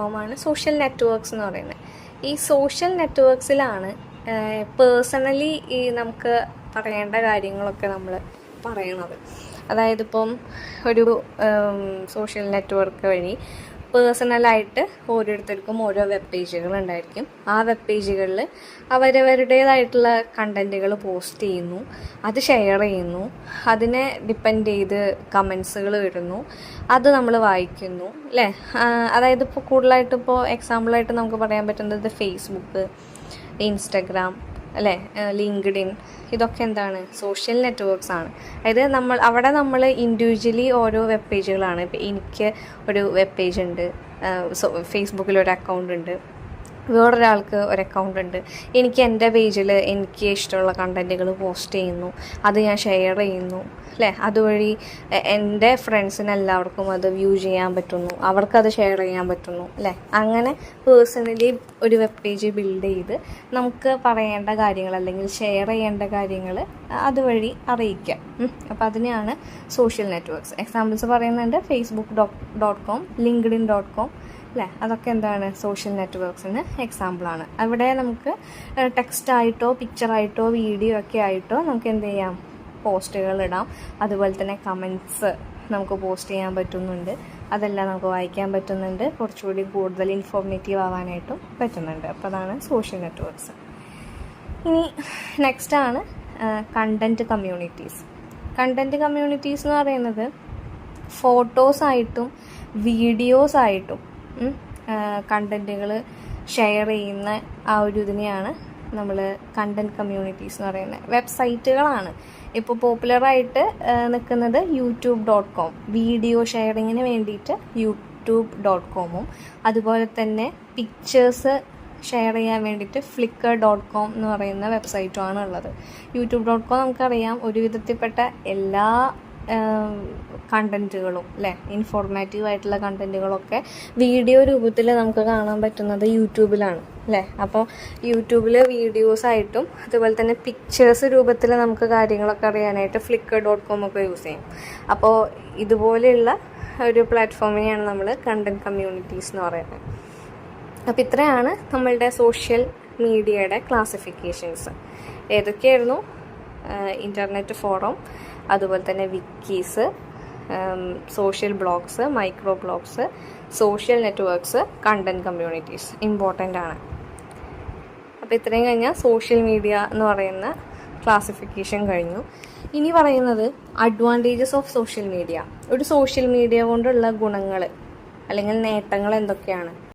ഫോമാണ് social networks എന്ന് പറയുന്നത്. ഈ സോഷ്യൽ നെറ്റ്വർക്ക്സിലാണ് പേഴ്സണലി ഈ നമുക്ക് പറയേണ്ട കാര്യങ്ങളൊക്കെ നമ്മൾ പറയണത്. അതായത് ഇപ്പം ഒരു സോഷ്യൽ നെറ്റ്വർക്ക് വഴി പേഴ്സണലായിട്ട് ഓരോരുത്തർക്കും ഓരോ വെബ് പേജുകളുണ്ടായിരിക്കും. ആ വെബ് പേജുകളിൽ അവരവരുടേതായിട്ടുള്ള കണ്ടൻറ്റുകൾ പോസ്റ്റ് ചെയ്യുന്നു, അത് ഷെയർ ചെയ്യുന്നു, അതിനെ ഡിപ്പെൻഡ് ചെയ്ത് കമൻസുകൾ വരുന്നു, അത് നമ്മൾ വായിക്കുന്നു അല്ലേ. അതായത് ഇപ്പോൾ കൂടുതലായിട്ട് ഇപ്പോൾ എക്സാമ്പിളായിട്ട് നമുക്ക് പറയാൻ പറ്റുന്നത് ഫേസ്ബുക്ക്, ഇൻസ്റ്റഗ്രാം അല്ലേ, ലിങ്ക്ഡിൻ, ഇതൊക്കെ എന്താണ് സോഷ്യൽ നെറ്റ്വർക്ക്സ് ആണ്. അതായത് അവിടെ നമ്മൾ ഇൻഡിവിജ്വലി ഓരോ വെബ് പേജുകളാണ്. ഇപ്പോൾ എനിക്ക് ഒരു വെബ് പേജ് ഉണ്ട്, ഫേസ്ബുക്കിലൊരു അക്കൗണ്ട് ഉണ്ട്, വേറൊരാൾക്ക് ഒരു അക്കൗണ്ട് ഉണ്ട്. എനിക്ക് എൻ്റെ പേജിൽ എനിക്ക് ഇഷ്ടമുള്ള കണ്ടൻറ്റുകൾ പോസ്റ്റ് ചെയ്യുന്നു, അത് ഞാൻ ഷെയർ ചെയ്യുന്നു അല്ലേ. അതുവഴി എൻ്റെ ഫ്രണ്ട്സിന് എല്ലാവർക്കും അത് വ്യൂ ചെയ്യാൻ പറ്റുന്നു, അവർക്കത് ഷെയർ ചെയ്യാൻ പറ്റുന്നു അല്ലേ. അങ്ങനെ പേഴ്സണലി ഒരു വെബ് പേജ് ബിൽഡ് ചെയ്ത് നമുക്ക് പറയേണ്ട കാര്യങ്ങൾ അല്ലെങ്കിൽ ഷെയർ ചെയ്യേണ്ട കാര്യങ്ങൾ അതുവഴി അറിയിക്കാം. അപ്പോൾ അതിനെയാണ് സോഷ്യൽ നെറ്റ്വർക്ക്സ്. എക്സാമ്പിൾസ് പറയുന്നുണ്ട് facebook.com, linkedin.com അല്ലേ. അതൊക്കെ എന്താണ് സോഷ്യൽ നെറ്റ്വർക്ക്സിന് എക്സാമ്പിളാണ്. അവിടെ നമുക്ക് ടെക്സ്റ്റായിട്ടോ പിക്ചറായിട്ടോ വീഡിയോ ഒക്കെ ആയിട്ടോ നമുക്ക് എന്ത് ചെയ്യാം, പോസ്റ്റുകൾ ഇടാം. അതുപോലെ തന്നെ കമൻറ്റ്സ് നമുക്ക് പോസ്റ്റ് ചെയ്യാൻ പറ്റുന്നുണ്ട്, അതെല്ലാം നമുക്ക് വായിക്കാൻ പറ്റുന്നുണ്ട്, കുറച്ചുകൂടി കൂടുതൽ ഇൻഫോർമേറ്റീവ് ആവാനായിട്ടും പറ്റുന്നുണ്ട്. അപ്പോൾ അതാണ് സോഷ്യൽ നെറ്റ്വർക്ക്സ്. ഇനി നെക്സ്റ്റാണ് കണ്ടൻറ്റ് കമ്മ്യൂണിറ്റീസ്. കണ്ടൻറ്റ് കമ്മ്യൂണിറ്റീസ് എന്ന് പറയുന്നത് ഫോട്ടോസായിട്ടും വീഡിയോസായിട്ടും കണ്ടൻറ്റുകൾ ഷെയർ ചെയ്യുന്ന ആ ഒരു ഇതിനെയാണ് നമ്മൾ കണ്ടൻറ്റ് കമ്മ്യൂണിറ്റീസ് എന്ന് പറയുന്നത്. വെബ്സൈറ്റുകളാണ് ഇപ്പോൾ പോപ്പുലറായിട്ട് നിൽക്കുന്നത് youtube.com, വീഡിയോ ഷെയറിങ്ങിന് വേണ്ടിയിട്ട് youtube.com-ഉം അതുപോലെ തന്നെ പിക്ചേഴ്സ് ഷെയർ ചെയ്യാൻ വേണ്ടിയിട്ട് flickr.com എന്ന് പറയുന്ന വെബ്സൈറ്റുമാണ് ഉള്ളത്. youtube.com നമുക്കറിയാം ഒരുവിധത്തിൽപ്പെട്ട എല്ലാ കണ്ടൻറ്റുകളും അല്ലേ, ഇൻഫോർമാറ്റീവ് ആയിട്ടുള്ള കണ്ടൻറ്റുകളൊക്കെ വീഡിയോ രൂപത്തിൽ നമുക്ക് കാണാൻ പറ്റുന്നത് യൂട്യൂബിലാണ് അല്ലേ. അപ്പോൾ യൂട്യൂബിൽ വീഡിയോസായിട്ടും അതുപോലെ തന്നെ പിക്ചേഴ്സ് രൂപത്തിൽ നമുക്ക് കാര്യങ്ങളൊക്കെ അറിയാനായിട്ട് flickr.com ഒക്കെ യൂസ് ചെയ്യും. അപ്പോൾ ഇതുപോലെയുള്ള ഒരു പ്ലാറ്റ്ഫോമിനെയാണ് നമ്മൾ കണ്ടൻറ്റ് കമ്മ്യൂണിറ്റീസ് എന്ന് പറയുന്നത്. അപ്പോൾ ഇത്രയാണ് നമ്മളുടെ സോഷ്യൽ മീഡിയയുടെ ക്ലാസിഫിക്കേഷൻസ്. ഏതൊക്കെയായിരുന്നു? ഇൻ്റർനെറ്റ് ഫോറം, അതുപോലെ തന്നെ wikis, social blogs, micro blogs, social networks, content communities important ആണ്. അപ്പോൾ ഇത്രയും കഴിഞ്ഞാൽ സോഷ്യൽ മീഡിയ എന്ന് പറയുന്ന ക്ലാസിഫിക്കേഷൻ കഴിഞ്ഞു. ഇനി പറയുന്നത് അഡ്വാൻറ്റേജസ് ഓഫ് സോഷ്യൽ മീഡിയ. ഒരു സോഷ്യൽ മീഡിയ കൊണ്ടുള്ള ഗുണങ്ങൾ അല്ലെങ്കിൽ നേട്ടങ്ങൾ എന്തൊക്കെയാണ്?